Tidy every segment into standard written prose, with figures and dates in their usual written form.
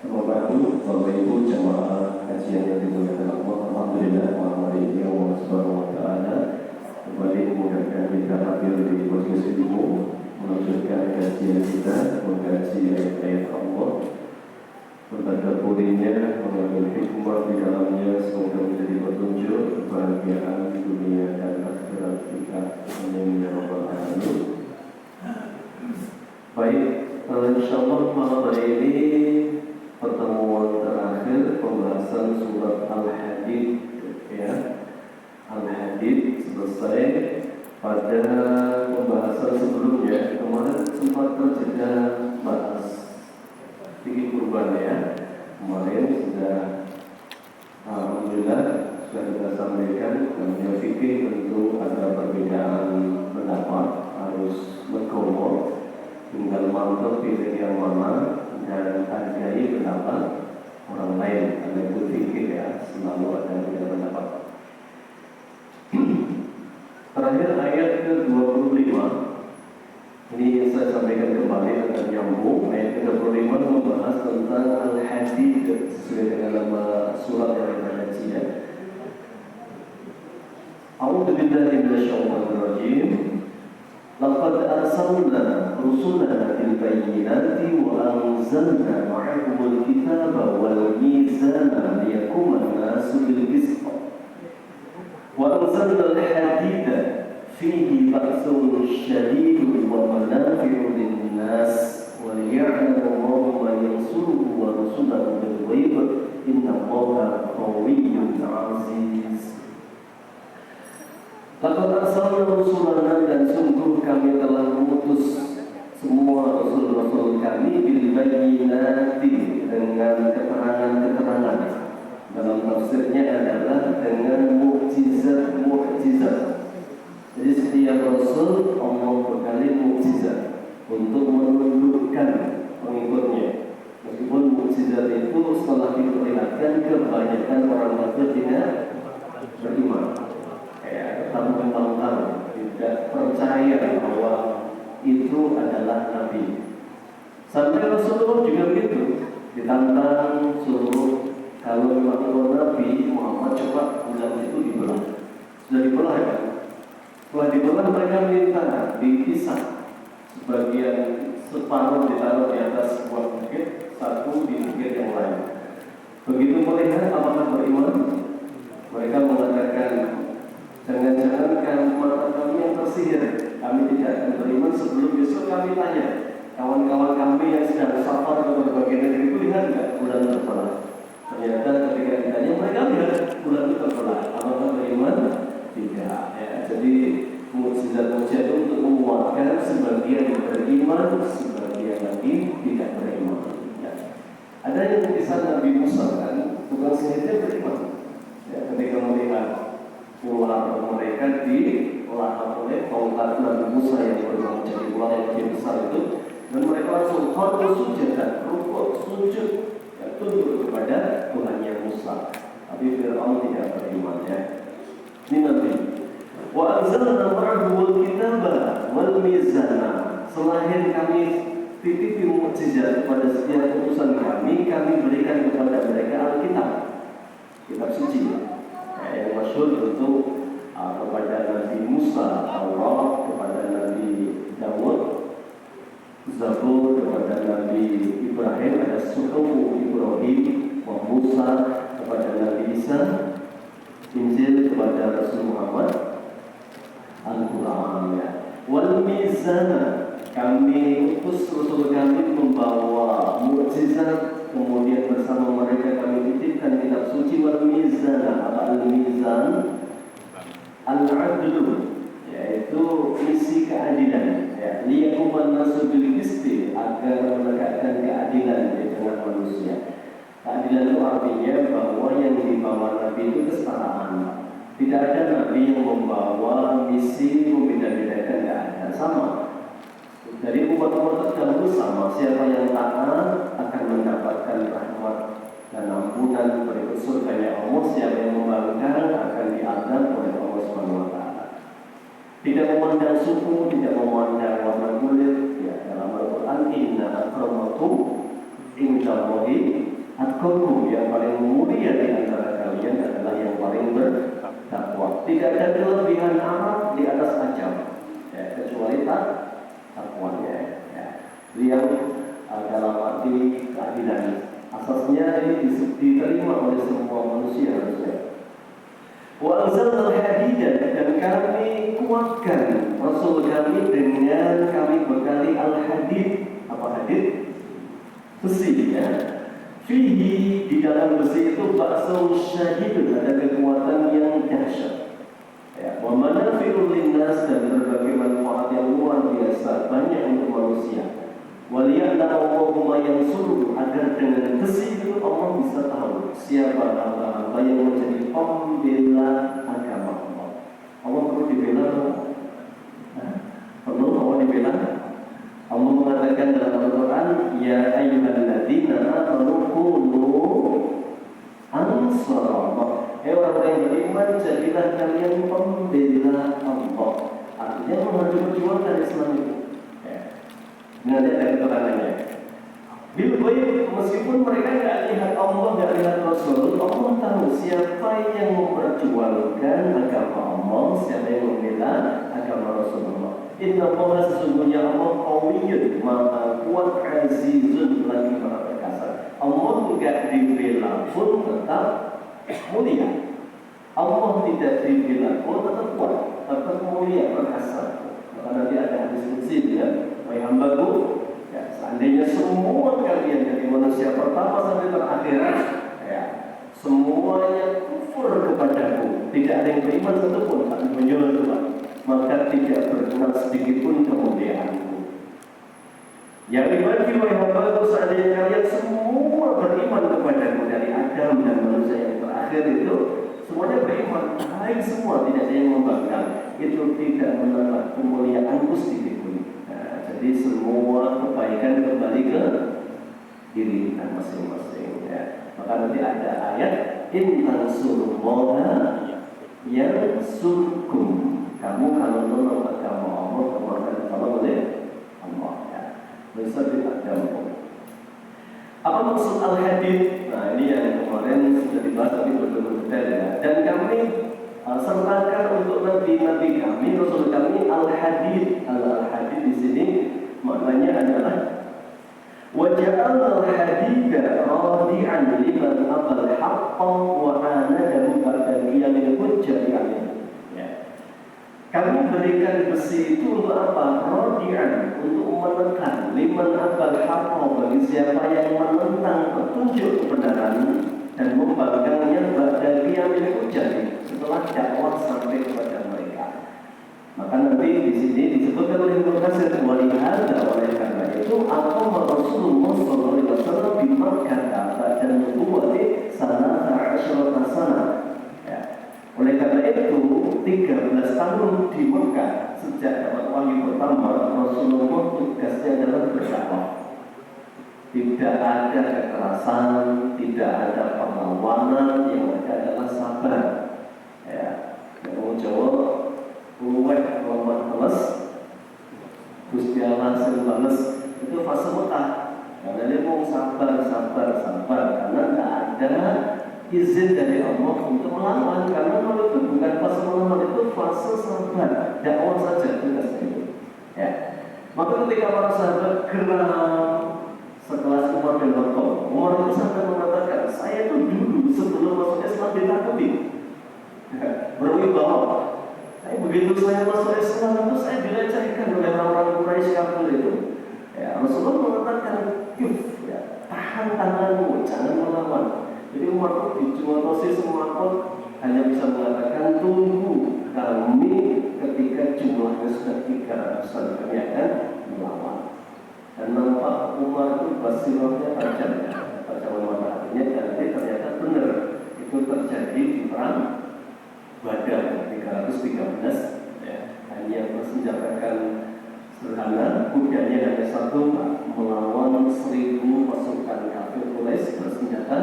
Wabarakatuh, Bapak Ibu jemaah kajian yang dimuliakan Allah, alhamdulillah malam hari ini Allah Subhanahu wa taala kembali memudahkan kita hadir di podcast ilmu melanjutkan kajian kita mengkaji ayat-ayat Allah bertadabburinya mengambil hikmah di dalamnya semoga menjadi petunjuk kebahagiaan di dunia dan akhirat kita. Amin ya rabbal alamin. Baik, insyaallah malam hari ini pertemuan terakhir pembahasan surat Al-Hadid, ya. Al-Hadid selesai. Pada pembahasan sebelumnya kemarin sempat terjeda bahas fikih kurban, ya. Kemarin sudah alhamdulillah sudah kita sampaikan namanya fikih tentu ada perbedaan pendapat, harus bergumul, tinggal mantap pilih yang mana dan hargai pendapat orang lain. Karena itu fikih, ya, selalu ada yang pendapat. Terakhir ayat ke-25 ini saya sampaikan kembali akan nyambung. Ayat ke-25 membahas tentang Al-Hadid sesuai dengan nama surat yang kita kaji, ya. A'udzu billahi minasyaitonir rajim. Laqad arsalna rusulana bil bayyinati wa anzalna ma'ahumul kitaba wal mizana liyaquma an-nasu bil qist. Wa anzalna al-hadida fihi ba'sun syadidun wa manafi'u lin-nas wa liya'lamu Allahu man yansuruhu wa rusulahu bil ghaib inna Allaha qawiyyun 'aziz. Laqad arsalna rusulana, dan sungguh kami telah mengutus semua rasul-rasul kami bil bayyinati, dengan keterangan-keterangan. Dalam tafsirnya adalah dengan mukjizat-mukjizat. Jadi setiap rasul Allah bekali mukjizat untuk menundukkan pengikutnya. Meskipun mukjizat itu setelah diperlihatkan kebanyakan orang kafir tidak beriman. Bertahun-tahun tidak percaya bahwa itu adalah Nabi. Sampai Rasulullah juga begitu, ditantang suruh kalau memang Nabi Muhammad coba bulan itu dibelah. Sudah dibelah, kan? Setelah dibelah mereka minta dipisah, sebagian separuh ditaruh di atas sebuah bukit, satu di bukit yang lain. Begitu melihat apakah beriman, mereka mengatakan, jangan-jangan mata kami yang tersihir, kami tidak akan beriman sebelum besok kami tanya kawan-kawan kami yang sedang safar ke berbagai negeri itu lihat nggak bulan terbelah. Ternyata ketika ditanya mereka lihat bulan itu terbelah. Apakah beriman? Tidak, ya. Jadi mukjizat-mukjizat itu untuk menguatkan sebagian yang beriman, sebagian lagi tidak beriman, ya. Ada yang kisah Nabi Musa, kan, tukang sihirnya beriman, ya, ketika melihat ular mereka dilahap oleh tongkat Nabi Musa yang berubah menjadi ular yang lebih besar itu, dan mereka langsung harus sujud dan rukuk sujud, ya, tunduk kepada Tuhannya Musa. Tapi Fir'aun tidak beriman, ya. Ini Nabi. Wa anzalna ma'ahumul kitaba wal mizana. Selain kami titipi mukjizat pada setiap utusan kami berikan kepada mereka Alkitab, kitab suci. Yang masyhur itu kepada Nabi Musa Taurat, kepada Nabi Dawud Zabur, kepada Nabi Ibrahim ada Suhuf Ibrahim wa Musa, kepada Nabi Isa Injil, kepada Rasul Muhammad Al-Quran, ya. Wal mizana, kami utus Rasul kami membawa mukjizat, kemudian bersama mereka kami titipkan kitab suci. Wal mizana, al-mizan al-adlu, yaitu misi keadilan, ya. Liyaquman nasu bil qisti, agar menegakkan keadilan di tengah manusia. Keadilan itu artinya bahwa yang dibawa Nabi itu kesetaraan. Tidak ada Nabi yang membawa misi membeda-bedakan, tidak ada, sama. Dari umat-umat terdahulu sama, siapa yang taat akan mendapatkan rahmat dan ampunan berikut surganya Allah. Siapa yang membangkang akan diazab oleh Allah Subhanahu wa taala. Tidak memandang suku, tidak memandang warna kulit, ya. Dalam Al-Quran, inna akramakum indallahi Atqakum, yang paling mulia di antara kalian adalah yang paling bertakwa. Tidak ada kelebihan Arab di atas ajam, ya, kecuali takwanya. Ya. Yang dalam arti keadilan. Asasnya ini diterima oleh semua manusia harusnya. Wa anzalna al-hadida, dan kami kuatkan Rasul kami dengan kami bekali al-hadid. Apa hadid? Besi, ya. Fihi, di dalam besi itu ba'sun syadidun, ada kekuatan yang dahsyat. Ya, wa manafi'ul linnas, dan berbagai manfaat yang luar biasa banyak untuk manusia. Waliya'lamu ma yansuruhu, agar dengan besi itu Allah bisa tahu siapa hamba-hamba yang menjadi pembela agama Allah. Allah perlu dibela, perlu Allah dibela. Allah mengatakan dalam Al-Quran, ya ayyuhalladzina amanu kunu ansarallah. Orang yang beriman, jadilah kalian pembela Allah. Artinya memperjuangkan Islam itu. Nanti ada keterangannya. Bil-ghaib, meskipun mereka tidak lihat Allah, tidak lihat Rasul, Allah tahu siapa yang memperjuangkan agama Allah, siapa yang membela agama Rasulullah. Inna Allah, sesungguhnya Allah qawiyyun, maha kuat, azizun, lagi maha perkasa. Allah tidak dibela pun tetap mulia. Allah tidak dibela pun tetap kuat, tetap mulia, perkasa. Maka nanti ada hadis qudsi, ya, wahai hambaku, ya, seandainya semua kalian dari manusia pertama sampai terakhir, ya, semuanya kufur kepadaku, tidak ada yang beriman satupun, tak menjual Tuhan, maka tidak berkenan sedikit pun kemuliaanku. Yang dibagi wahai hambaku, seandainya kalian semua beriman kepadaku dari Adam dan manusia yang terakhir itu, semuanya beriman, baik semua, tidak ada yang membangkang, itu tidak menambah kemuliaanku sedikit pun. Nah, jadi semua kebaikan kembali ke diri kita masing-masing. Ya. Maka nanti ada ayat, in tansurullaha yansurkum. Kamu kalau menolong agama Allah, kamu akan ditolong oleh Allah. Ya. Bisa diadakan. Apa maksud al-hadid? Nah, ini yang kemarin sudah dibahas tapi belum detail, ya. Dan kami sertakan untuk nabi-nabi kami, Rasul kami al-hadid. Al-hadid di sini maknanya adalah waja'alna al-hadida radi'an liman aqal haqqa wa anadahu ba'da qiyamil hujjati alayhi. Kami berikan besi itu untuk apa? Rodian, untuk menekan liman akal haqqa, bagi siapa yang menentang petunjuk kebenaran dan membangkangnya ba'da qiyamil hujjah, setelah dakwah sampai kepada mereka. Maka nanti di sini disebutkan oleh Ibnu Katsir, walihada, oleh karena itu aqama Rasulullah sallallahu alaihi wasallam di Makkah dan nubuwwati sanata asyarata sana. Oleh karena itu 13 tahun di Mekah sejak dapat wahyu pertama, Rasulullah tugasnya adalah berdakwah. Tidak ada kekerasan, tidak ada perlawanan, yang ada adalah sabar. Ya, yang Jawa luweh lawan teles, Gusti Allah sing bales, itu fase Mekah. Karena dia mau sabar, karena tidak ada izin dari Allah untuk melawan, karena kalau itu bukan fase melawan, itu fase sabar, dakwah saja tugasnya itu. Ya. Maka ketika para sahabat geram sekelas Umar bin Khattab, Umar itu sampai mengatakan, saya itu dulu sebelum masuk Islam ditakuti, berwibawa. Tapi begitu saya masuk Islam itu saya dilecehkan oleh orang-orang Quraisy kafir itu. Ya, Rasulullah mengatakan, ya, tahan tanganmu, jangan melawan. Jadi Umar itu dijual semua pun hanya bisa mengatakan, tunggu kami ketika jumlahnya sudah 300-an, kami akan melawan. Dan nampak Umar itu basirahnya tajam, tajam mata hatinya, dan ternyata benar itu terjadi di perang Badar 313. Ya, hanya bersenjatakan sederhana, kudanya hanya satu, melawan 1000 pasukan kafir Quraisy bersenjata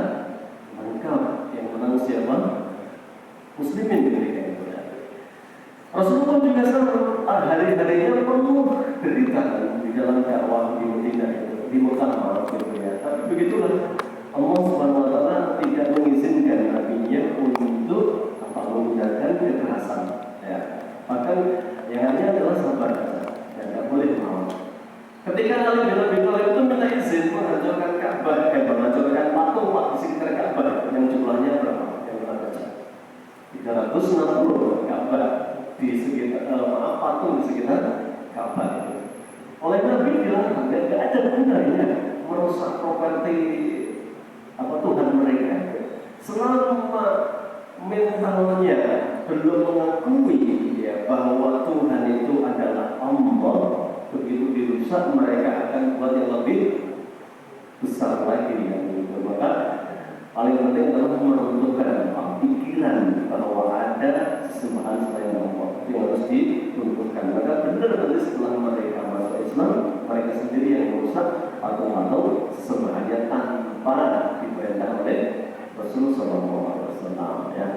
lengkap. Yang menang siapa? Muslimin ketika itu. Rasulullah juga hari-harinya penuh derita di dalam dakwah di Madinah itu, di Mekah, gitu ya. Tapi begitulah Allah 360 Ka'bah di sekitar patung di sekitar Ka'bah itu. Oleh Nabi bilang tidak ada gunanya merusak properti Tuhan mereka. Selama mentalnya belum mengakui bahwa Tuhan itu adalah Allah, begitu dirusak mereka akan buat yang lebih besar lagi Maka paling penting adalah menentukan pikiran bahwa ada sesembahan selain Allah yang harus ditunjukkan. Maka benar nanti setelah mereka masuk Islam, mereka sendiri yang merusak atau sesembahannya tanpa diperintah oleh Rasulullah SAW. Ya.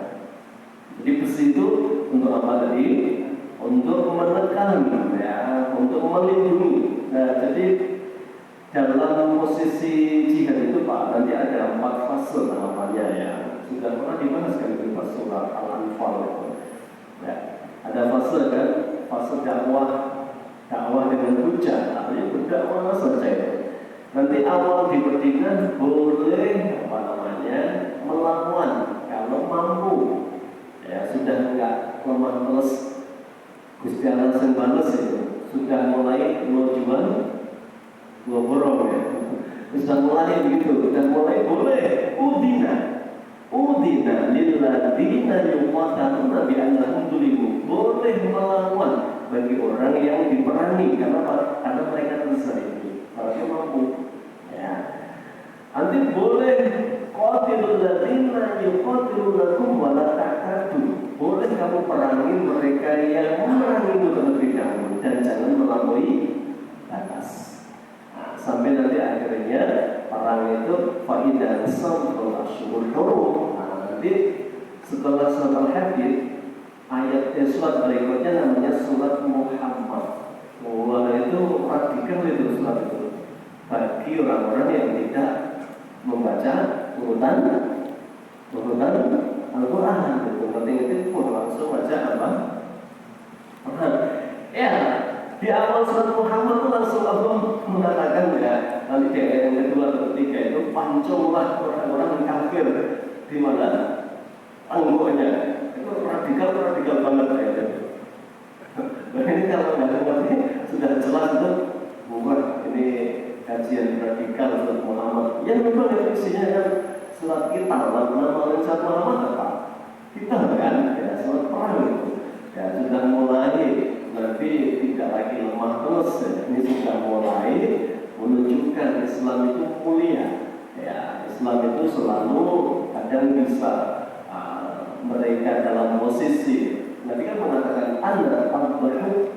Jadi besi itu untuk apa tadi? Untuk menekan, untuk melindungi. Nah, jadi dalam posisi jihad itu Pak, nanti ada 4 fase namanya ya. Sudah pernah dibahas kan di surah Al-Anfal itu. Ya. Ada fase kan, fase dakwah dengan hujah, artinya berdakwah saja itu. Nanti awal di Madinah boleh melawan kalau mampu. Ya sudah enggak lemah terus Gusti Allah yang balas itu sudah mulai jual borong ya. Sudah mulai begitu, sudah mulai boleh udina lilladzina yuqataluna bi annahum zulimu. Boleh melawan bagi orang yang diperangi karena mereka terzalimi. Kalau mampu ya. Nanti boleh qatilul ladzina yuqatilunakum wa la ta'tadu. Boleh kamu perangi mereka yang memerangimu terlebih dahulu dan jangan melampaui batas. Sampai nanti akhirnya perang itu faidah samsul asyurul hurum. Nanti setelah surat Al-Hadid ayat surat berikutnya namanya surat Muhammad. Itu radikal itu surat itu bagi orang-orang yang tidak membaca urutan Al-Quran itu penting itu langsung baca apa? Ya, di awal surat Muhammad itu langsung Allah mengatakan ya, nanti di ayat yang kedua atau ketiga itu pancunglah orang-orang kafir di mana anggotanya itu radikal banget ya. Nah ini kalau nggak ngerti sudah jelas itu bukan ini kajian radikal surat Muhammad. Yang memang isinya kan surat kita, nama surat Muhammad apa? Kita kan, ya surat perang itu. Ya sudah mulai nanti tidak lagi lemah terus. Ini sudah mulai menunjukkan Islam itu mulia. Ya Islam itu selalu kadang bisa mereka dalam posisi. Nabi kan mengatakan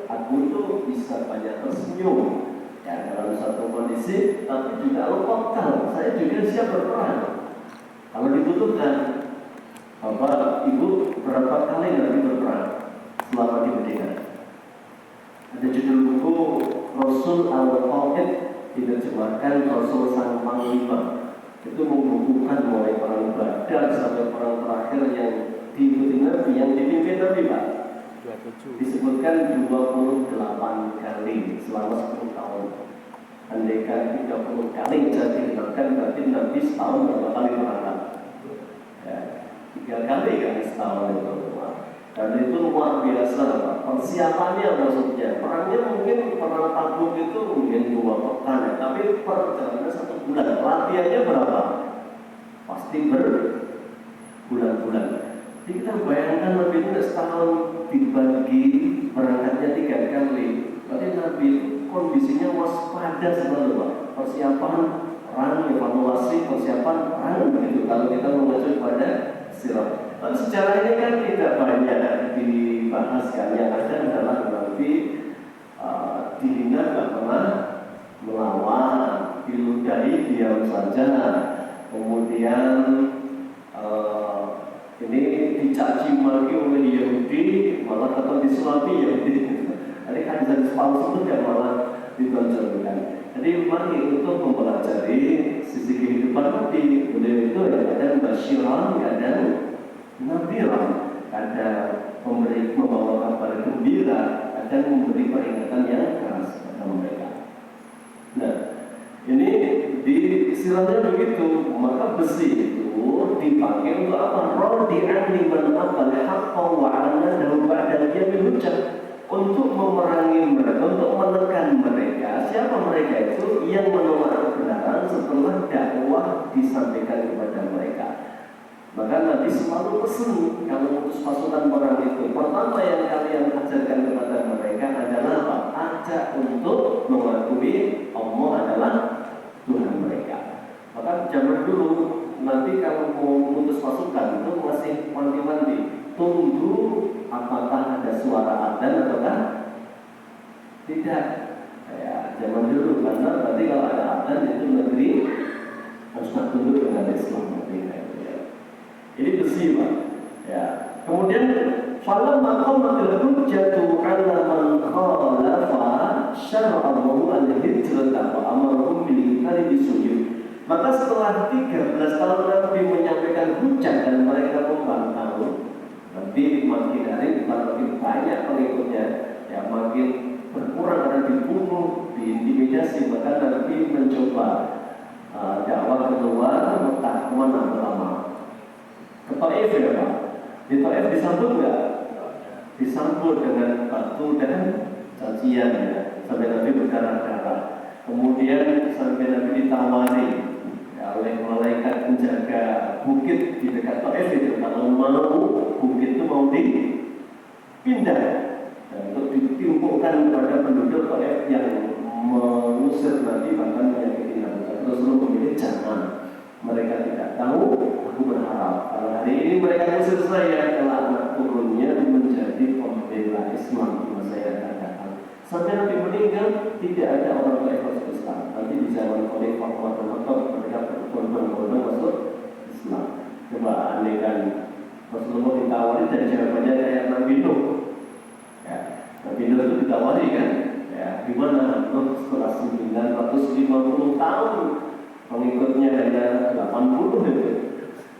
aku itu bisa banyak tersenyum. Ya, dalam satu kondisi, tapi juga lokal. Saya juga siap berperang. Kalau dibutuhkan, Bapak, Ibu berapa kali nanti berperang selama di Madinah? Ada judul buku Rasul Al-Qaid diterjemahkan Rasul Sang Panglima. Itu membukukan mulai perang Badar sampai perang terakhir yang diikuti Nabi, yang dipimpin Nabi Pak. Disebutkan 28 kali selama 10 tahun. Andaikan 30 kali jadi digunakan berarti Nabi setahun berapa kali berangkat? Ya, 3 kali kan setahun itu. Dan itu luar biasa Pak. Persiapannya maksudnya. Perangnya mungkin perang Tabuk itu mungkin 2 pekan ya, tapi perjalanannya 1 bulan. Latihannya berapa? Pasti berbulan-bulan. Jadi kita bayangkan Nabi itu setahun dibagi berangkatnya 3 kali. Berarti Nabi kondisinya waspada selalu Pak. Persiapan perang, evaluasi persiapan perang begitu. Kalau kita mengacu pada sirah. Tapi secara ini kan tidak banyak dibahas kan. Yang ada adalah Nabi dihina tidak pernah melawan, diludahi diam saja. Kemudian ini dicaci maki oleh Yahudi, malah kata disulami Yahudi. Jadi hadis palsu itu yang malah ditonjolkan. Jadi mari untuk mempelajari sisi kehidupan Nabi. Beliau itu ada basyiran, ada nabiran, ada membawa kabar gembira, ada memberi peringatan yang keras kepada mereka. Nah, ini di istilahnya begitu. Maka besi itu dipakai untuk apa? Radi'an liman aqal haqqa wa 'anadahu ba'da qiyamil hujjah, untuk memerangi mereka, untuk menekan mereka. Siapa mereka itu? Yang menolak kebenaran setelah dakwah disampaikan kepada mereka. Maka Nabi selalu pesan, kalau utus pasukan perang itu, pertama yang kalian ajarkan kepada mereka adalah apa? Ajak untuk mengakui Allah adalah Tuhan mereka. Maka zaman dulu nanti kalau mau utus pasukan itu masih wanti-wanti, tunggu apakah ada suara adzan ataukah tidak. Ya, zaman dulu, karena nanti kalau ada adzan itu negeri harus tunduk dengan Islam. Ini besi, Pak. Ya. Kemudian falamma qamatil hujjatu 'ala man khalafa syar'ahu al-hijrata wa amarahum bil qitali bisujud. Maka setelah 13 tahun Nabi menyampaikan hujjah dan mereka membantah, Nabi makin hari makin banyak pengikutnya, ya makin berkurang dan dibunuh, diintimidasi. Maka Nabi mencoba dakwah keluar Mekah. Mana pertama? Ke Taif, ya Pak. Di Taif disambut nggak? Disambut dengan batu dan cacian, ya, sampai Nabi berdarah-darah. Kemudian sampai Nabi ditawari, ya, oleh malaikat penjaga bukit di dekat Taif itu, kalau mau bukit itu mau dipindah dan untuk ditimpukkan kepada penduduk Taif yang mengusir Nabi, bahkan menyakiti Nabi. Rasulullah memilih jangan. Mereka tidak tahu, aku berharap kalau hari ini mereka mengusir saya, kalau anak turunnya menjadi pembela Islam di masa yang akan datang. Sampai Nabi meninggal, tidak ada orang Taif masuk Islam. Nanti di zaman Khalifah Umar bin Khattab mereka berbondong-bondong masuk Islam. Coba andaikan Rasulullah ditawari dan jawabannya kayak Nabi Nuh. Ya, Nabi Nuh itu ditawari kan? Ya, gimana? Nuh setelah 950 tahun pengikutnya hanya 80 itu.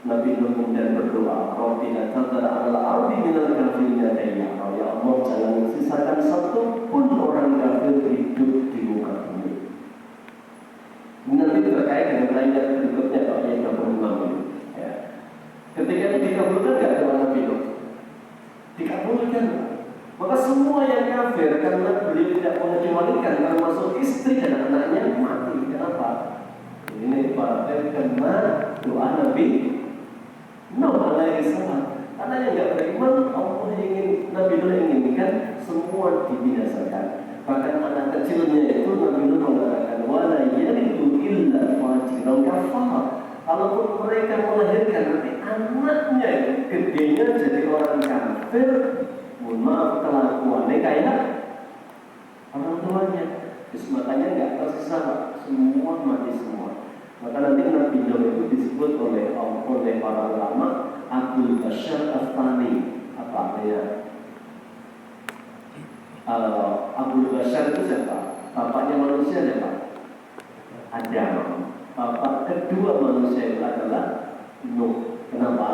Nabi Nuh kemudian berdoa, Rabbina tadar ala ardi minal kafirina dayyara. Ya Allah, jangan sisakan satu pun orang kafir hidup di muka bumi. Nanti terkait dengan ayat berikutnya, ayat 26 ini. Ya. Ketika itu dikabulkan nggak doa Nabi Nuh? Dikabulkan. Maka semua yang kafir karena beliau tidak mengecualikan, termasuk istri dan anaknya mati. Kenapa? Ini berarti karena doa Nabi Nuh alaihi salam. Karena yang tidak beriman, Allah ingin, Nabi Nuh inginkan semua dibinasakan. Bahkan anak kecilnya itu Nabi Nuh mengatakan, wala yalidu illa fajiran kafar. Kalaupun mereka melahirkan, nanti anaknya gedenya jadi orang kafir. Mohon maaf, kelakuannya kayak orang tuanya. Terus makanya nggak tersisa, semua mati semua. Maka nanti Nabi Nuh itu disebut oleh para ulama Abdul Bashar Al-Thani. Apa ya? Abdul Bashar itu siapa? Bapaknya manusia siapa? Adam. Bapak kedua manusia itu adalah Nuh. Kenapa?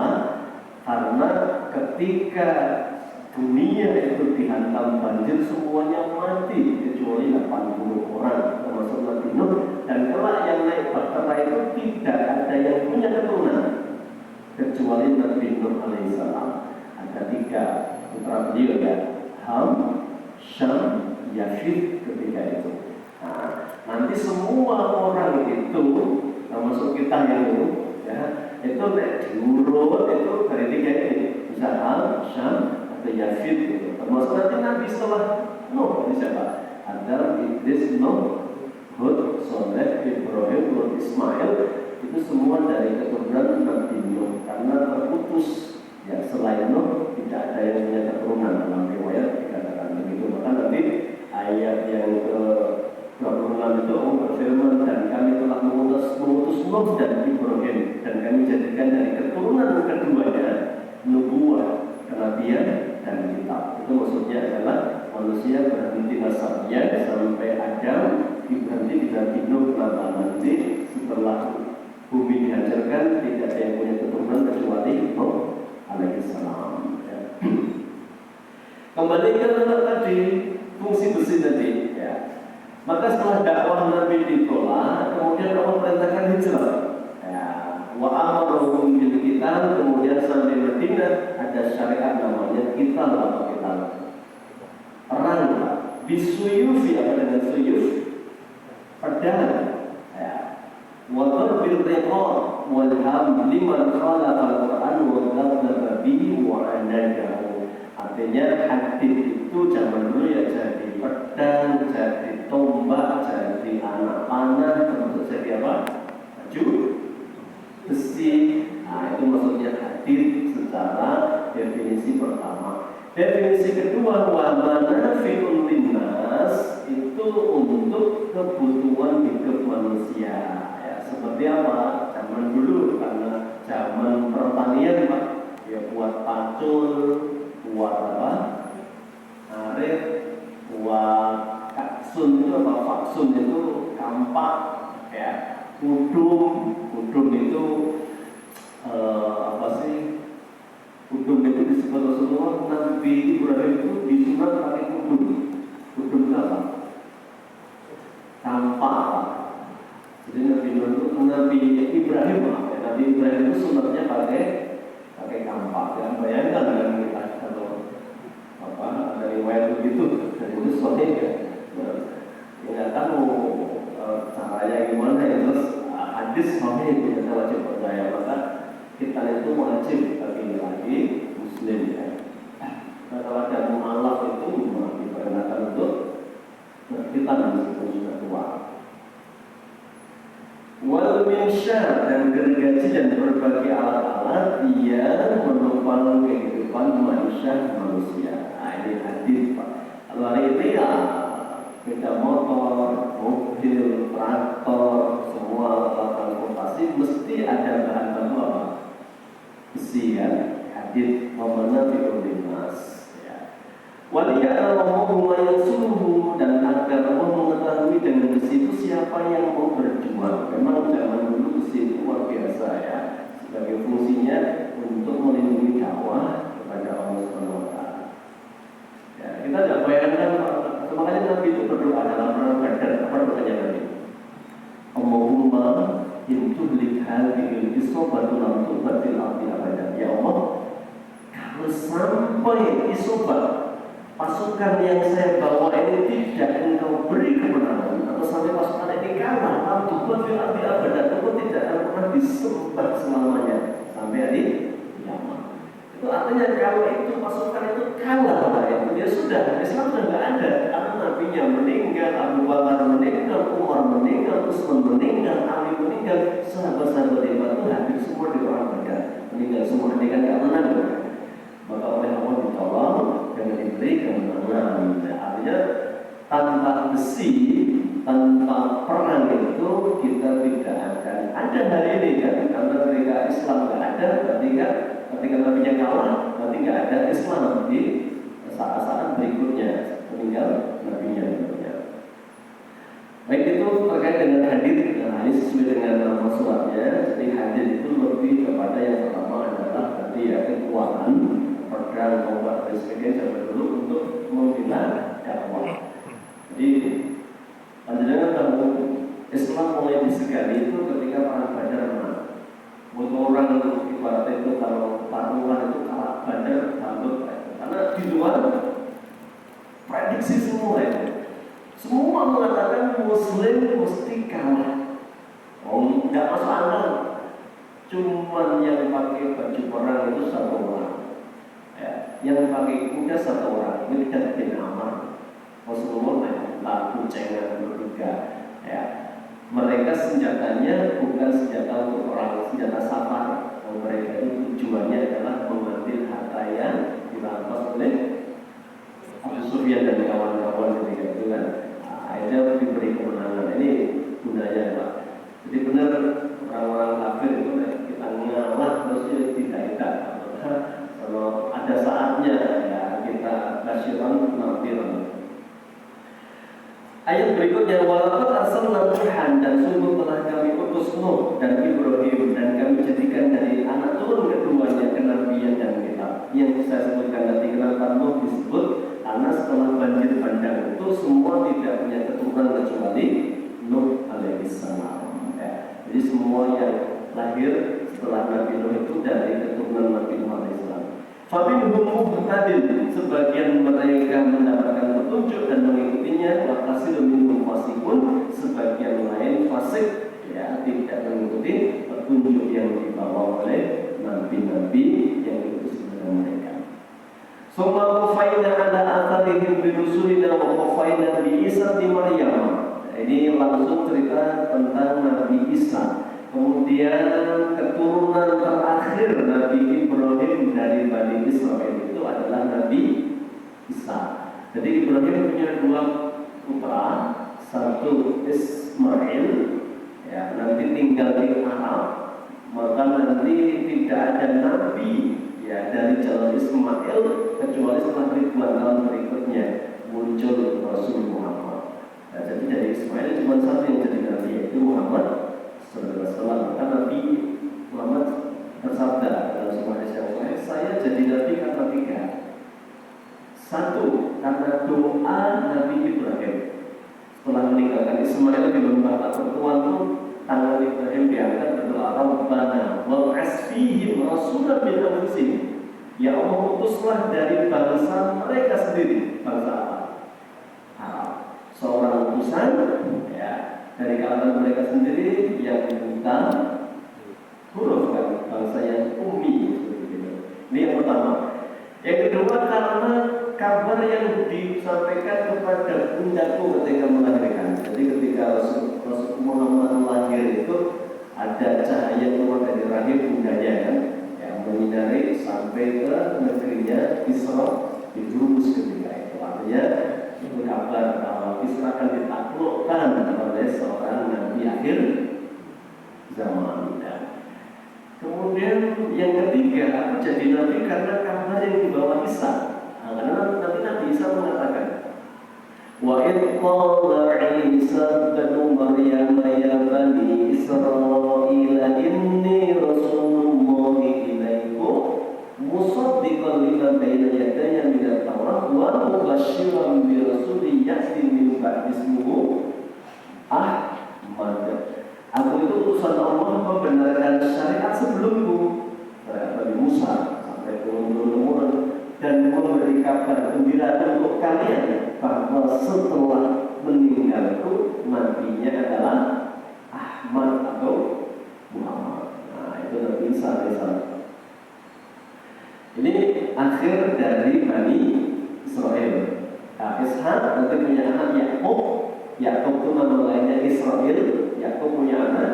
Karena ketika dunia itu dihantam banjir, semuanya mati kecuali 80 orang termasuk Nabi Nuh. Dan kelak yang naik bahtera itu tidak ada yang punya keturunan kecuali Nabi Nuh alaihissalam. Ada 3 putra beliau, ya, Ham, Syam, Yafid ketika itu. Nah, nanti semua orang itu termasuk kita yang itu, ya, itu diurut itu dari 3 ini, bisa Ham, Syam, Yafid itu. Termasuk nanti Nabi setelah Nuh, siapa? Adam, Idris, Nuh, Hud, Soleh, Ibrahim, Lut, Ismail. Itu semua dari keturunan Nabi Nuh. Karena terputus, ya, selain Nuh tidak ada yang punya keturunan. Dalam riwayat dikatakan begitu. Maka nanti ayat yang ke-26 itu Allah berfirman, dan kami telah mengutus Nuh dan Ibrahim, dan kami jadikan dari keturunan keduanya nubuwah, kenabian dan kitab. Itu maksudnya adalah manusia berhenti nasabnya sampai Adam, berhenti di Nabi Nuh. Kenapa? Nanti setelah bumi dihancurkan tidak ada yang punya keturunan kecuali Nuh alaihissalam. Ya. Kembali ke tadi fungsi besi tadi, ya. Maka setelah dakwah Nabi ditolak, kemudian Allah perintahkan hijrah. Ya. Wa amaruhum bil Madinah ada syariat namanya kita lawan kita. Perang bisuyufi, apa dengan suyuf? Pedang. Ya. Wa bil riqab wal ham liman khalaqa al-Qur'an wa ghadaba bihi wa anadahu. Artinya hadis itu zaman dulu ya jadi pedang, jadi tombak, jadi anak panah, termasuk jadi apa? Baju besi. Nah, itu maksudnya hadis secara definisi pertama. Definisi kedua, wa manafi'un linnas, itu untuk kebutuhan hidup manusia. Ya, seperti apa? Zaman dulu karena zaman pertanian, Pak. Ya buat pacul, buat apa? Arit, buat kaksun itu apa? Faksun itu kampak, ya. Kudung itu apa sih? Kudung itu disebut Rasulullah, Nabi Ibrahim itu disunat pakai kudung. Kudung itu apa? Kampak. Jadi Nabi Ibrahim itu sunatnya pakai kampak. Jangan bayangkan dengan kita kalau apa dari riwayat begitu, dari itu soalnya nggak tahu caranya gimana ya, terus hadis soalnya itu kita wajib percaya, maka kita itu wajib lagi muslim ya. Kalau ada mu'alaf itu diperkenalkan untuk kita meskipun sudah tua. Wal minsyar, dan gergaji dan berbagai alat-alat yang menopang kehidupan manusia. Nah, ini hadis, Pak. Kalau hari ini ya sepeda motor, mobil, traktor, semua alat transportasi mesti ada bahan baku apa? Besi ya. Hadis memenuhi linnas ya. Waliya'lamu ma yasuhu, dan agar Allah mengetahui dengan besi itu siapa yang mau berjuang. Memang zaman dulu besi itu luar biasa ya, sebagai fungsinya untuk melindungi dakwah kepada Allah Subhanahu wa taala. Ya, kita tidak bayangkan, makanya Nabi itu berdoa dalam perang Badar. Apa doanya Nabi? Allahumma intuhlik hadhil isobatu lam tubatil ardi abadan. Ya Allah, kalau sampai isobat pasukan yang saya bawa ini tidak engkau beri kemenangan, atau sampai pasukan ini kalah, lam tubatil ardi abadan, engkau tidak akan pernah disempat selamanya sampai hari kiamat. Itu artinya kalau itu pasukan itu kalah, ya sudah, Islam sudah tidak ada. Karena nabinya meninggal, Abu Bakar meninggal, Umar meninggal, Utsman meninggal, Ali meninggal, sahabat-sahabat hebat itu hampir semua di orang Badar meninggal semua, dia kan tidak menang. Maka oleh Allah ditolong dengan diberi kemenangan. Artinya tanpa besi, tanpa perang itu kita tidak akan ada hari ini kan. Karena ketika Islam tidak ada, berarti kan ketika nabinya kalah, berarti nggak ada Islam di saat-saat berikutnya, meninggal nabinya. Baik, itu terkait dengan hadis. Nah, ini sesuai dengan nama suratnya. Jadi hadis itu lebih kepada yang pertama adalah tadi ya, kekuatan pedang, tombak dan sebagainya zaman dulu untuk membela dakwah. Jadi panjenengan tahu Islam mulai disegani itu ketika perang Badar menang. Untuk orang ibaratnya itu kalau taruhan itu kalah Badar takut, karena di luar prediksi semua itu. Semua mengatakan Muslim mesti kalah. Oh, tidak masuk akal. Cuman yang pakai baju perang itu satu orang. Ya, yang pakai kuda satu orang. Ini tidak bin Amr. Rasulullah laku cengar bertiga. Ya, mereka senjatanya bukan senjata untuk orang, senjata safar. Mereka itu tujuannya adalah mengambil harta yang dirampas oleh Abu Sufyan dan kawan-kawan ketika itu kan. Akhirnya diberi kemenangan. Ini gunanya Pak. Jadi benar orang-orang kafir itu kita ngalah terus tidak. Kalau ada saatnya ya kita kasihkan nafiran. Ayat berikutnya, walaqad arsalna Nuhan, dan sungguh telah kami utus Nuh dan Ibrahim, dan kami jadikan dari anak turun keduanya kenabian dan kitab. Yang saya sebutkan tadi, kenapa Nuh disebut? Karena setelah banjir bandang itu semua tidak punya keturunan kecuali Nuh alaihissalam. Ya. Jadi semua yang lahir terakhir setelah Nabi Nuh itu dari keturunan Nabi Nuh alaihissalam. Faminhum muhtadin, sebagian mereka mendapatkan petunjuk dan mengikutinya, wa katsirun minhum fasiqun, sebagian lain fasik, ya, tidak mengikuti petunjuk yang dibawa oleh nabi-nabi yang diutus kepada mereka. Summa qafaina ala atharihim bi rusulina wa qafaina bi Isa bin Maryam. Ini langsung cerita tentang Nabi Isa. Kemudian keturunan terakhir Nabi Ibrahim dari Bani Israel itu adalah Nabi Isa. Jadi Ibrahim punya dua putra, satu Ismail, ya, nanti tinggal di Arab, maka nanti tidak ada Nabi, ya, dari jalan Ismail kecuali setelah ribuan tahun berikutnya muncul Rasul Muhammad. Nah, jadi dari Ismail cuma satu yang jadi Nabi, yaitu Muhammad SAW. Karena Nabi Muhammad bersabda dalam sebuah hadis yang sahih, saya jadi Nabi karena tiga. Satu, karena doa Nabi Ibrahim. Setelah meninggalkan Ismail di lembah pertemuan itu, tangan Ibrahim diangkat berdoa, Rabbana wal asfihim rasulan min anfusihim. Ya Allah, utuslah dari bangsa mereka sendiri, bangsa Arab. Seorang utusan, ya, dari kalangan mereka sendiri yang bukan huruf, kan, bangsa yang ummi. Ini yang pertama. Yang kedua, karena kabar yang disampaikan kepada bundaku ketika melahirkan. Jadi ketika Rasul Muhammad lahir itu ada cahaya keluar dari rahim bundanya, kan, yang menyinari sampai ke negerinya Isra di Jurus ketika itu. Artinya itu kabar bahwa Isra akan ditaklukkan oleh seorang nabi akhir zaman. Kemudian yang ketiga, aku jadi nabi karena kabar yang dibawa Isa. Karena nanti Nabi Isa mengatakan, wa idh qala Isa ibnu Maryam ya bani Israila inni rasulullahi ilaikum musaddiqan lima baina yadayya minat Taurat wa mubasysyiran bi rasulin ya'ti min ba'di ismihi Ahmad. Aku itu utusan Allah membenarkan syariat sebelumku, Nabi Musa sampai turun-turun dan memberi kabar gembira untuk kalian bahwa setelah meninggalku nabinya adalah Ahmad atau Muhammad. Nah, itu Nabi Isa alaihissalam. Ini akhir dari Bani Israel. Nah, Ishak nanti punya anak Yakub. Yakub itu nama lainnya Israel. Yakub punya anak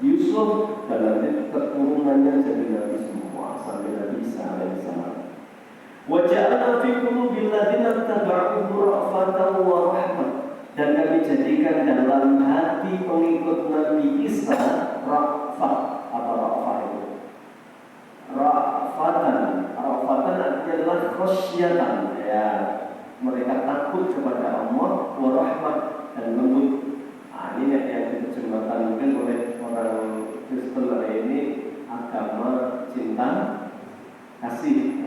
Yusuf, dan nanti keturunannya jadi Nabi semua sampai Nabi Isa alaihissalam. Wa ja'alna fi qulubil ladzina tabauhu ra'fatan wa rahmah, dan kami jadikan dalam hati pengikut Nabi Isa ra'fah. Apa ra'fah itu? Ra'fatan artinya adalah khasyatan, ya, mereka takut kepada Allah, wa rahmah, dan lembut. Ini yang diterjemahkan mungkin oleh orang Kristen hari ini, agama cinta kasih.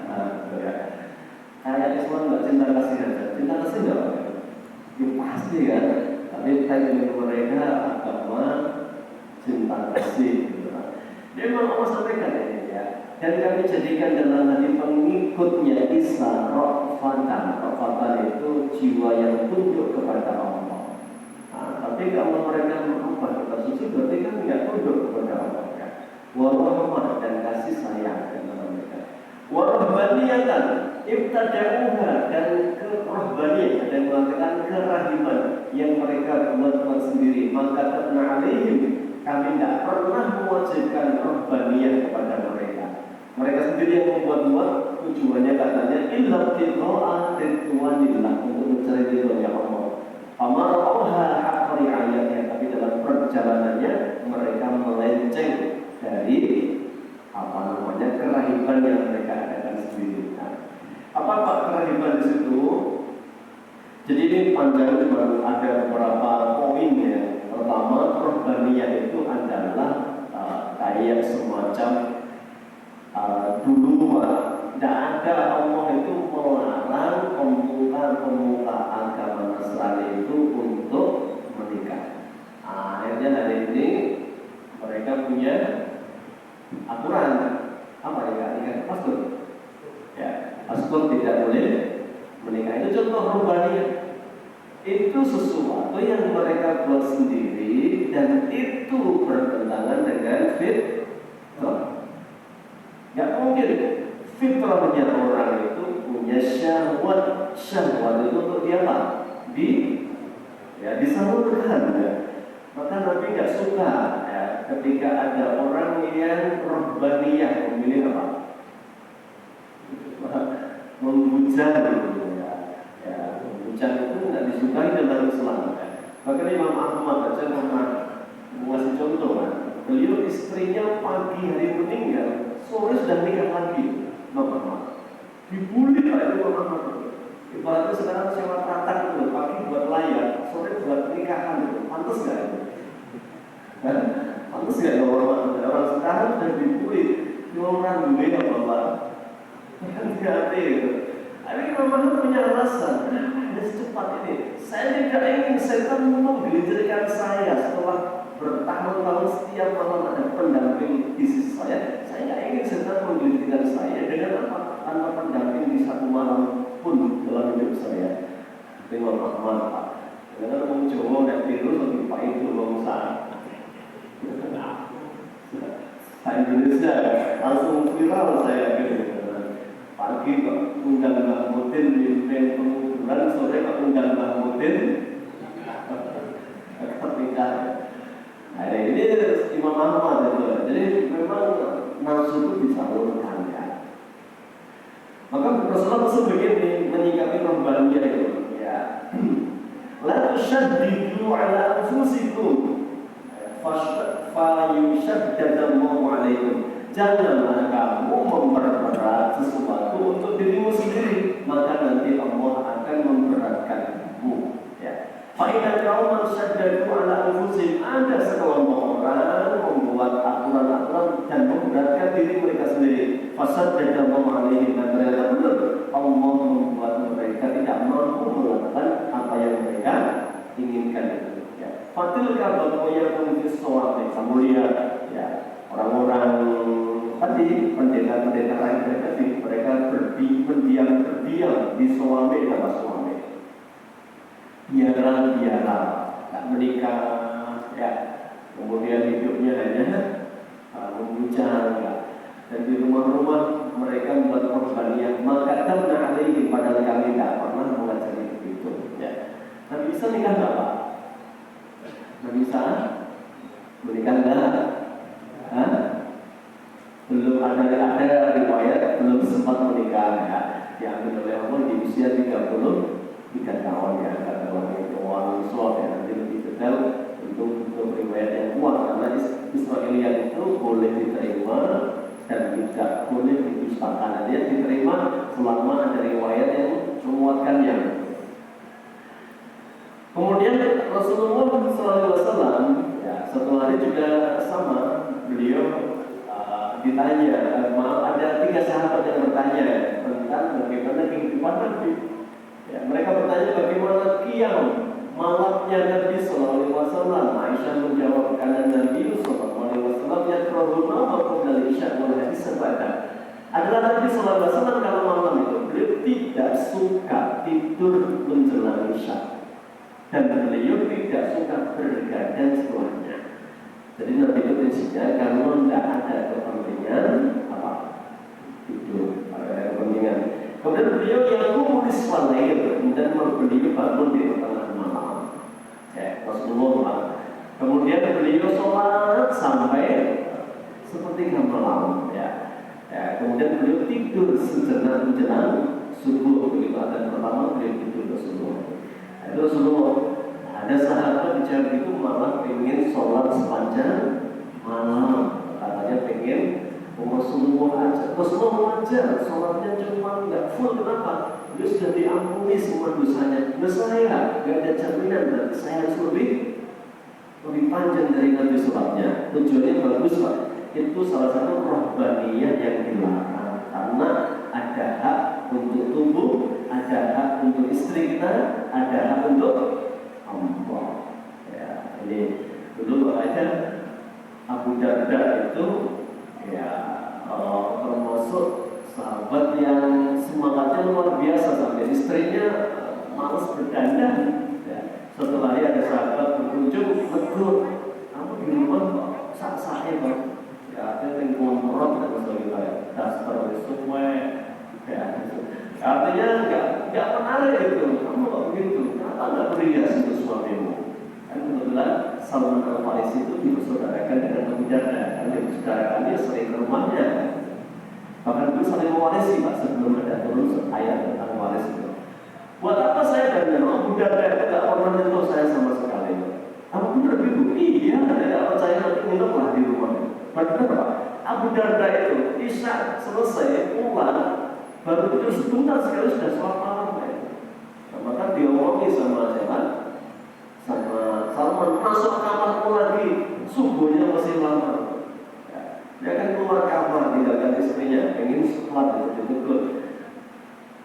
Kayak Islam nggak cinta kasih aja, cinta kasih nggak? Ya pasti kan. Tapi kayak mereka agama cinta kasih. Gitu. Dia memang Allah sampaikan ini, ya. Dan kami jadikan dalam hati pengikutnya Isa ra'fatan. Ra'fatan itu jiwa yang tunduk kepada Allah. Tapi kalau mereka berubah kepada suci, berarti kan tidak tunduk kepada Allah. Warahmah, dan kasih sayang kepada mereka. Warahbaniyatan ibtada'uha, dan kerahbaniyah, dan mengatakan kerahiman yang mereka buat sendiri. Maka ta'na alaihim, kami tidak pernah mewajibkan rahbaniyah kepada mereka. Mereka sendiri yang membuat-buat, tujuannya katanya illa tiqa'a ridwanillah, untuk mencari ridhonya Allah. Amarauha haqqa ri'ayatnya, tapi dalam perjalanannya mereka melenceng dari kerahiban yang mereka adakan sendiri. Apa kerahiban di situ? Jadi ini panjang, cuma ada beberapa poin ya. Pertama, rahbaniyah itu adalah kayak semacam dulu tidak ada Allah itu melarang pemuka agama Nasrani itu untuk menikah. Akhirnya hari ini mereka punya aturan apa ya nikah pastor. Ya, pastor tidak boleh menikah. Itu contoh ruhbaniyah. Itu sesuatu yang mereka buat sendiri dan itu bertentangan dengan fitrah. Gak mungkin fitrahnya orang itu punya syahwat. Syahwat itu untuk dia apa? Disalurkan ya. Maka Nabi gak suka ya, ketika ada orang yang ruhbaniyah memilih apa? Membujang gitu ya. Membujang itu tidak disukai dalam Islam ya. Bahkan Imam Ahmad aja pernah mengasih contoh kan. Beliau istrinya pagi hari meninggal, sore sudah nikah lagi. Imam Ahmad dibully Pak Imam Ahmad. Ibaratnya sekarang sewa peratak itu, pagi buat layar, sore buat nikahan itu, pantas nggak itu? Pantas nggak orang sekarang sudah dibully, orang gue apa Pak? Hati-hati itu. Tapi Imam Ahmad punya alasan. Ada secepat ini. Saya tidak ingin setan menggelincirkan saya setelah bertahun-tahun setiap malam ada pendamping di sisi saya. Saya tidak ingin setan menggelincirkan saya dengan apa? Tanpa pendamping di satu malam pun dalam hidup saya. Imam Ahmad Pak. Dengan orang Jawa dan tidur lebih Pak itu bangsa. Indonesia langsung viral saya gitu. Pagi kok undang Mbak Mutin mimpin penguburan, sore kok undang Mbak Mutin nikah. Nah ini Imam Ahmad itu. Jadi memang nafsu itu disalurkan ya. Maka Rasulullah begini menyikapi ruhbaniyah itu ya. La tushaddidu ala anfusikum fayushaddadallahu alaikum. Janganlah kamu memperberat sesuatu untuk dirimu sendiri, maka nanti Allah akan memberatkanmu. Ya. Faidah kaum syadadu ala anfusihim, ada sekelompok orang membuat aturan-aturan dan memberatkan diri mereka sendiri. Fasaddadallahu alaihim, dan ternyata benar Allah membuat mereka tidak mampu melakukan apa yang mereka inginkan itu. Ya. Fatil kabar yang mengisi soal kamu lihat ya. Orang-orang tadi pendeta-pendeta lain tadi mereka berdiam di suami sama suami, biarlah tak menikah ya, kemudian hidupnya hanya membujang ya. Dan di rumah-rumah mereka membuat ruhbaniyah. Maka karena alaihi, padahal kami tidak pernah mengajari begitu ya. Nabi Isa nikah nggak Pak? Nabi Isa menikah nggak? Belum ada riwayat belum sempat menikah ya. Diambil oleh Allah di usia 33 tahun ya. Kata orang itu orang Islam ya. Nanti lebih detail untuk riwayat yang kuat, karena Israiliyat itu boleh diterima dan tidak boleh didustakan. Dia diterima selama ada riwayat yang menguatkannya. Kemudian Rasulullah SAW ya, setelah itu juga sama, beliau ditanya, ada 3 sahabat yang bertanya tentang bagaimana kehidupan Nabi. Ya, mereka bertanya bagaimana qiyam malamnya Nabi Sallallahu Alaihi Wasallam. Aisyah menjawab, karena Nabi Sallallahu Alaihi Wasallam yang terhormat maupun dari Isya wal hadis sepada adalah Nabi Sallallahu Alaihi Wasallam kalau malam itu beliau tidak suka tidur menjelang Isya dan beliau tidak suka bergadang setelahnya. Jadi Nabi itu prinsipnya kalau tidak ada kepentingan apa tidur, ada kepentingan. Kemudian beliau yang kulis walair dan beliau bangun di tengah malam. Ya, Rasulullah. Kemudian beliau sholat sampai sepertiga malam. Ya. Kemudian beliau tidur sejenak menjelang subuh. Begitu ada pertama beliau tidur Rasulullah. Itu Rasulullah. Ada sahabat bicara itu malah pengen sholat sepanjang malam, katanya pengen Rasulullah aja. Rasulullah aja sholatnya cuma nggak full, kenapa? Dia sudah diampuni semua dosanya. Nah saya nggak ada jaminan, berarti saya harus lebih panjang dari Nabi sholatnya. Tujuannya bagus Pak. Itu salah satu ruhbaniyah yang dilarang, karena ada hak untuk tubuh, ada hak untuk istri kita, ada hak untuk Allah. Ya, ini dulu makanya Abu Darda itu ya biasa sampai istrinya malas berdandan. Ya. Suatu hari ada sahabat berkunjung, tegur, kamu di rumah kok sah-sah Pak? Ya ada yang ngomong dan sebagainya. Dasar semua. Ya. Artinya nggak menarik itu. Kamu kok begitu? Kenapa nggak berhias untuk suamimu? Kan kebetulan Salman Al-Farisi itu dipersaudarakan dengan Abu Darda. Karena dipersaudarakannya sering ke rumahnya. Bahkan itu saling mewarisi Pak sebelum ada turun ayat tentang waris itu. Buat apa saya dan Abu Darda itu tidak pernah menyentuh saya sama sekali. Apa benar itu? Iya, tidak percaya nanti minumlah di rumah. Benar Pak? Abu Darda itu Isya selesai pulang, baru itu sebentar sekali sudah sholat malam. Nah, maka diomongi sama siapa? Sama Salman, masuk kamarmu lagi, subuhnya masih lama. Dia kan keluar kamar, tinggalkan istrinya, ingin sholat itu ditegur.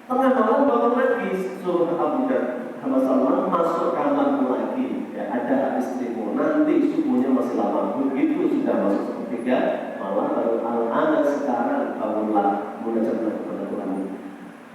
Tengah malam bangun lagi, suruh Abu Darda sama Salman masuk kamarmu lagi. Ya, ada istrimu, nanti subuhnya masih lama. Begitu sudah masuk sepertiga, malah baru anak sekarang bangunlah munajatlah kepada Tuhan.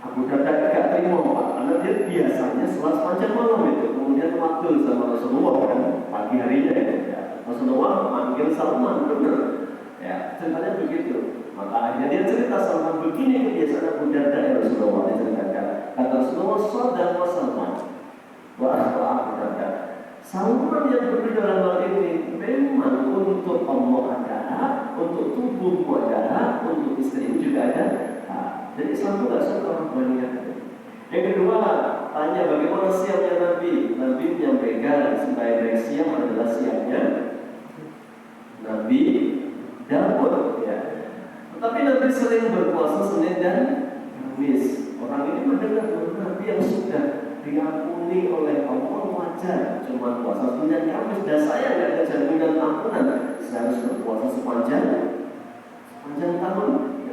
Abu Darda tidak terima Pak, karena dia biasanya sholat sepanjang malam itu. Kemudian waktu sama Rasulullah kan, pagi harinya itu. Ya. Rasulullah manggil Salman, benar. Ya, ceritanya begitu. Maka akhirnya dia cerita Salman begini kebiasaan Abu Darda ya Rasulullah diceritakan. Kata Rasulullah Shaddaqa Salman. Wah Abu Darda. Salman yang berdiri dalam hal ini memang untuk Allah ada hak, untuk tubuhmu ada hak, untuk istrimu juga ada hak. Jadi Islam itu tidak suka orang banyak. Yang kedua, tanya bagaimana siapnya Nabi. Nabi menyampaikan sebaik-baik siap adalah siapnya Nabi Daud, ya. Tetapi Nabi sering berpuasa Senin dan Kamis. Orang ini mendengar bahwa Nabi yang sudah diampuni oleh Allah wajar cuma puasa Senin dan Kamis. Dan saya nggak ada jaminan ampunan. Saya harus berpuasa sepanjang tahun,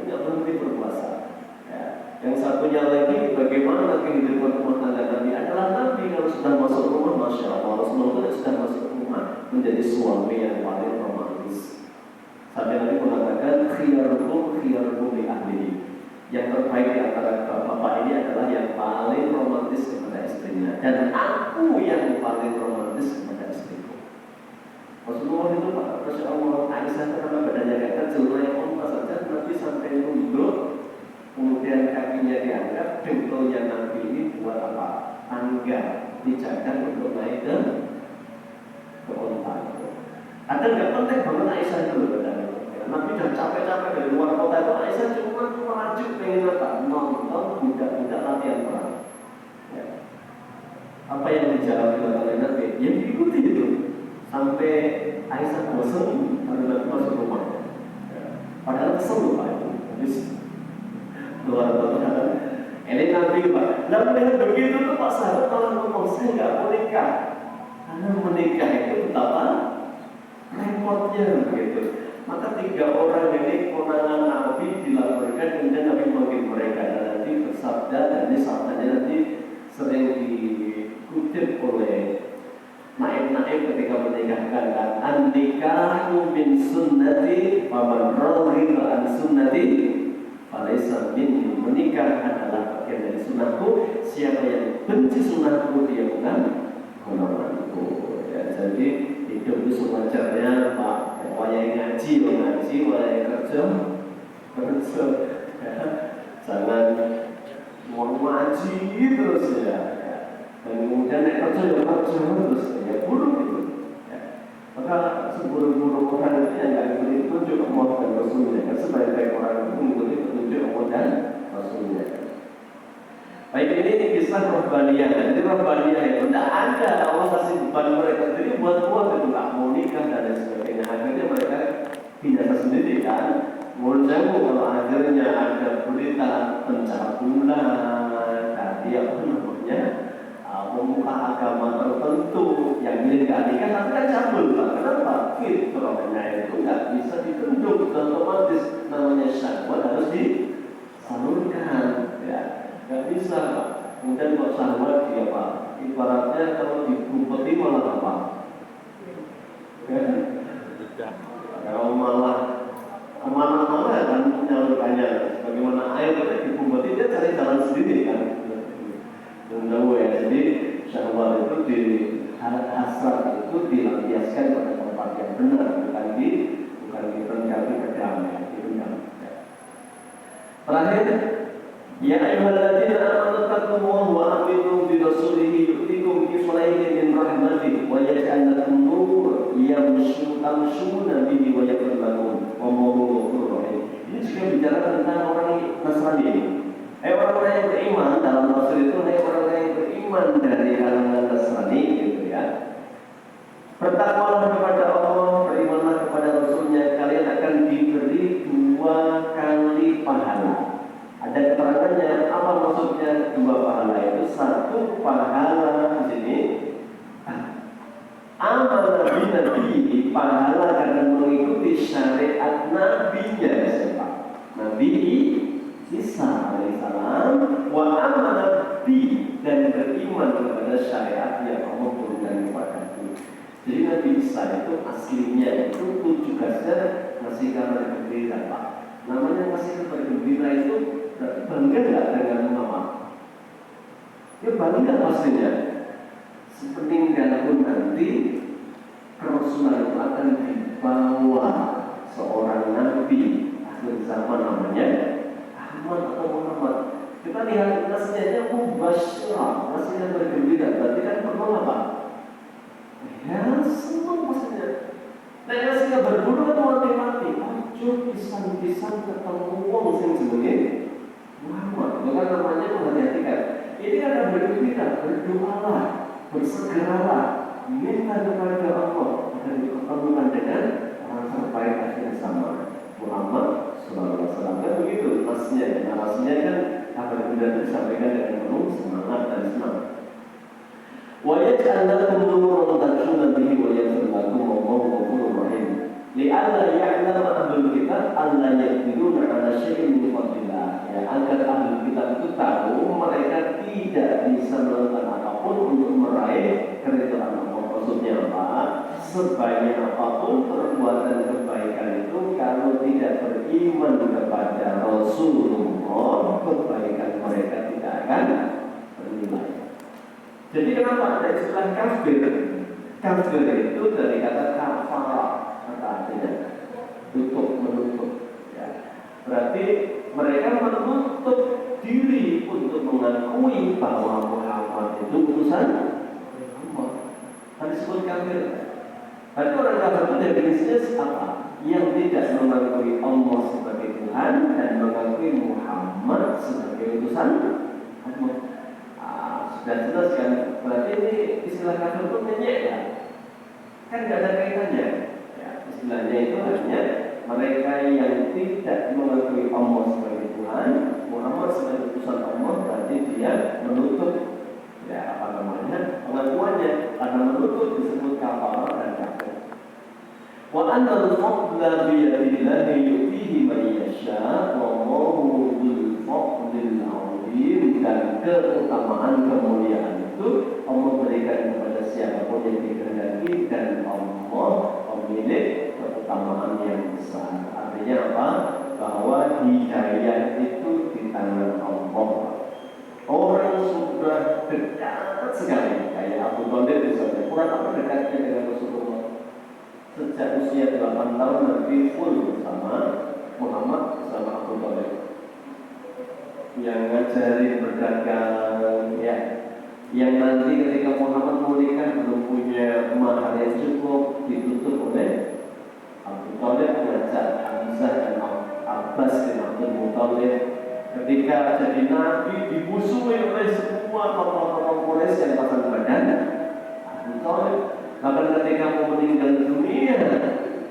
nggak berhenti berpuasa. Ya. Yang satunya lagi, bagaimana kehidupan rumah tangga Nabi adalah Nabi kalau sudah masuk rumah, masya Allah, Rasulullah sudah masuk rumah menjadi suami yang paling romantis. Sampai Nabi mengatakan khiyarukum li ahlihi. Yang terbaik di antara bapak ini adalah yang paling romantis kepada istrinya, dan aku yang paling romantis kepada istriku. Rasulullah itu Pak, Masya Allah, Aisyah karena badannya kayak kecil, yang ompa saja Nabi sampai nunduk, kemudian kakinya diangkat, dengkulnya Nabi ini buat apa? Tangga dijaga untuk naik ke onta. Ada nggak penting banget Aisyah itu badannya? Nabi sudah capek-capek dari luar kota itu, Aisyah cuma maju pengen apa? Nonton budak-budak latihan perang. Ya. Apa yang dijalani oleh Nabi? Ya diikuti itu. Sampai Aisyah bosan, baru Nabi masuk rumah. Ya. Padahal kesel lupa itu. Habis luar kota. Ini Nabi Pak. Lalu melihat begitu tuh Pak sahabat malah ngomong, saya nggak mau nikah. Karena menikah itu betapa repotnya begitu. Maka 3 orang ini konangan Nabi dilaporkan, kemudian Nabi memanggil mereka dan nanti bersabda, dan ini sabdanya nanti sering dikutip oleh naib-naib ketika menikahkan kan, an-nikahu min sunnati wa man raghiba an sunnati falaysa minni. Menikah adalah bagian dari sunnahku, siapa yang benci sunnahku dia bukan golonganku. Ya, jadi hidup itu sewajarnya Pak. Wayai ngaji, wayai kerja. Ya. Jangan mau ngaji terus ya. Dan kemudian naik kerja ya kerja terus ya buruk itu. Ya. Maka seburuk-buruk orang itu yang nggak ikuti petunjuk Allah dan Rasulnya. Kan sebaik-baik orang itu mengikuti petunjuk Allah dan Rasulnya. Baik, ini kisah Rahbaniyah. Jadi Rahbaniyah itu tidak ada, Allah kasih beban mereka sendiri buat itu nggak mau nikah dan lain sebagainya. Akhirnya mereka binasa sendiri kan. Menurut saya kalau akhirnya ada berita pencabulan dari apa namanya pemuka agama tertentu yang ingin nggak nikah tapi kan cabul Pak. Kenapa? Fitrahnya itu nggak bisa ditunduk, otomatis namanya syahwat harus disalurkan ya. Gak bisa, kemudian kok syahwat dia Pak. Ibaratnya kalau dikumpeti malah apa? Kalau malah kemana-mana kan menyalurkannya. Bagaimana air itu dikumpeti dia cari jalan sendiri kan. Jadi syahwat itu di hasrat itu dilampiaskan pada tempat yang benar, bukan dipendam pedang ya, dipendam. Terakhir, ya ayyuhalladzina amanu taqullaha wa aminu bi rasulihi yu'tikum kiflayn min rahmatihi wa yaj'al lakum nur tamshuna bihi wa yaghfir lakum wallahu ghafurur rahim. Ini juga bicara tentang orang Nasrani. Orang-orang yang beriman dalam Rasul itu orang-orang yang beriman dari kalangan Nasrani gitu ya. Bertakwalah kepada Allah, berimanlah kepada Rasulnya, kalian akan diberi 2 kali pahala. Ada keterangannya, apa maksudnya 2 pahala itu? 1 pahala di sini amal Nabi pahala karena mengikuti syariat nabinya siapa? Nabi Isa alaihissalam, wa amanah bi, dan beriman kepada syariat yang Allah turunkan kepadaku. Jadi Nabi Isa itu aslinya itu tugasnya ngasih kabar gembira, Pak. Namanya ngasih kabar gembira itu bangga nggak dengan Muhammad? Ya bangga pastinya. Sepeninggalku nanti Rasulullah itu akan dibawa seorang nabi akhir zaman namanya Ahmad atau Muhammad. Kita lihat nasihatnya mubasyirah, nasihat bergembira. Berarti kan perlu apa? Ya semua maksudnya. Nah nasihat berburu atau mati-mati. Ojo pisan-pisan ketemu wong sing jenenge Muhammad. Bukan namanya menghati-hatikan. Ini ada bergembira, berdoalah, bersegeralah, minta kepada Allah agar dipertemukan dengan orang terbaik akhir zaman Muhammad Sallallahu Alaihi Wasallam. Kan begitu narasinya kan kabar gembira itu disampaikan dengan penuh semangat dan senang. Wa yaj'al lakum nuran tamshuna bihi wa yaghfir lakum wallahu ghafurur rahim. Li'alla ya'lama ahlul kitab alla yaqdiruna 'ala syai'in min fadlillah. Ya, agar ahlul kitab itu tahu mereka tidak bisa melakukan apapun untuk meraih keridhaan Allah. Maksudnya apa? Sebanyak apapun perbuatan kebaikan itu, kalau tidak beriman kepada Rasulullah, kebaikan mereka tidak akan bernilai. Jadi kenapa ada istilah kafir? Kafir itu dari kata kafara, kata artinya menutup. Ya. Berarti mereka menutup diri untuk mengakui bahwa Muhammad itu utusan Allah. Kan disebut kafir. Berarti orang kafir itu definisinya apa? Yang tidak mengakui Allah sebagai Tuhan dan mengakui Muhammad sebagai utusan Allah. Sudah jelas kan? Berarti ini istilah kafir itu nyenyek ya? Kan tidak ada kaitannya. Ya, istilahnya itu hanya mereka yang tidak mengakui Allah sebagai Tuhan, Muhammad sebagai utusan Allah, berarti dia menutup pengakuannya. Karena menutup disebut kafir dan kafir. Wa anna al-fadla bi yadillahi yu'tihi man yasha' wallahu dzul fadlil 'azim. Dan keutamaan kemuliaan itu Allah berikan kepada siapapun yang dikehendaki, dan Allah pemilik keutamaan yang besar. Artinya apa? Bahwa hidayah itu di tangan Allah. Orang sudah dekat sekali, kayak Abu Thalib misalnya, kurang apa dekatnya dengan Rasulullah. Sejak usia 8 tahun Nabi full bersama Muhammad, bersama Abu Thalib, yang ngajarin berdagang, ya, yang nanti ketika Muhammad mau nikah belum punya mahar yang cukup, ditutup oleh Abu Thalib, mengajak Hamzah dan Abbas bin Abdul Muthalib. Ketika jadi nabi dimusuhi oleh semua tokoh-tokoh Quraisy yang pasang badan Abu Thalib. Bahkan ketika mau meninggal dunia,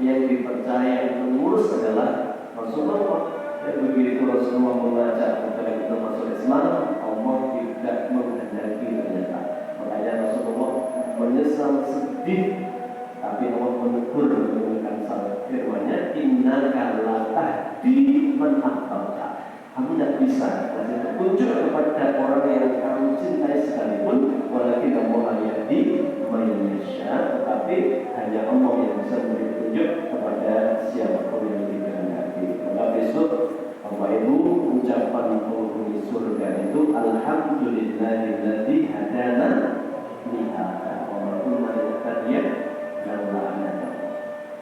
yang dipercaya pengurus adalah Rasulullah. Dan begitu Rasulullah mengajak Abu Thalib untuk masuk Islam, Allah tidak menghendaki ternyata. Makanya Rasulullah menyesal, sedih, tapi Allah menegur menggunakan salah firman-Nya, innaka la tahdi man ahbabta. Kamu tidak bisa kasih petunjuk kepada orang yang kamu cintai sekalipun, walakin Allah yahdi man yasha, tetapi hanya Allah yang bisa memberi petunjuk kepada siapapun yang dikehendaki. Maka besok Bapak Ibu, ucapan penghuni surga itu alhamdulillahilladzi hadana nihada walaupun mereka dia yang lainnya.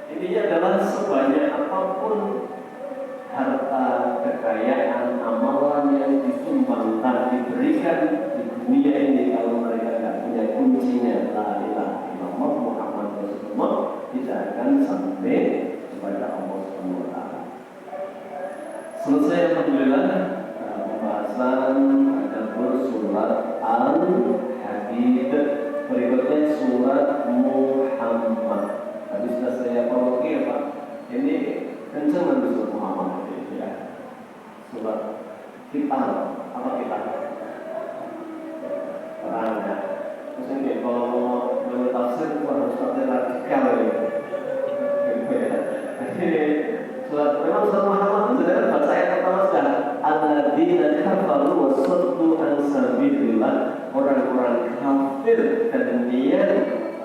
Intinya adalah sebanyak apapun harta, kekayaan, amalan yang disumbangkan, diberikan di dunia ini, kalau mereka tidak punya kuncinya la ilaha illallah Muhammad Rasulullah, tidak akan sampai kepada Allah Subhanahu wa taala. Selesai alhamdulillah pembahasan tadabbur surat Al-Hadid. Berikutnya surat Muhammad. Habis sudah saya prologi ya Pak. Ini kencang surat Muhammad ya. Surat kita apa kita? Perang ya. Terus ini kalau menurut tafsir harus tafsir radikal ya. Jadi surat memang surat Muhammad itu sebenarnya baca ayat pertama sudah alladzina kafaru wa saddu an sabilillah, orang-orang kafir dan dia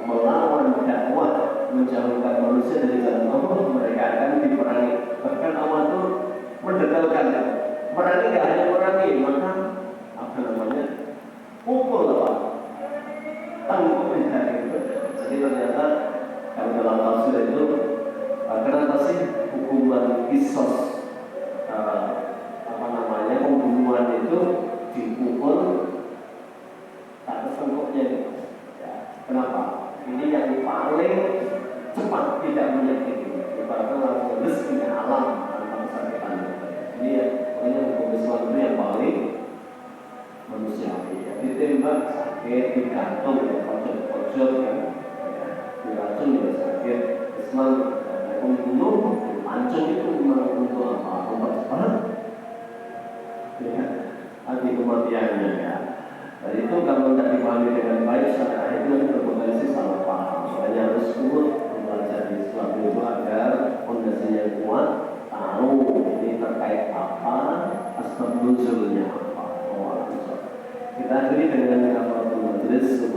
melawan dakwah, menjauhkan manusia dari jalan Allah, mereka akan diperangi. Bahkan Allah itu mendetailkan, merangi tidak hanya merangi, maka apa namanya pukul apa tangkupnya itu. Jadi ternyata kalau dalam tafsir itu kenapa sih hukuman kisos apa namanya pembunuhan itu dipukul tak kesengkoknya ya, kenapa? Ini yang paling cepat, tidak menyakiti, ibaratnya langsung rezeki alam tanpa kesakitan. Ini ya, pokoknya hukum Islam itu yang paling manusiawi ya. Ditembak sakit, digantung ya, pojok-pojok kan ya, diracun ya sakit. Islam membunuh, pancung itu memang untuk apa? Mempercepat ya, arti kematiannya ya. Dan itu kalau tidak dipahami dengan baik, secara itu berpotensi salah paham. Makanya harus kuat belajar di Islam itu agar fondasinya kuat, tahu ini terkait apa, asbab nuzulnya apa. Kita akhiri dengan kafatul majlis.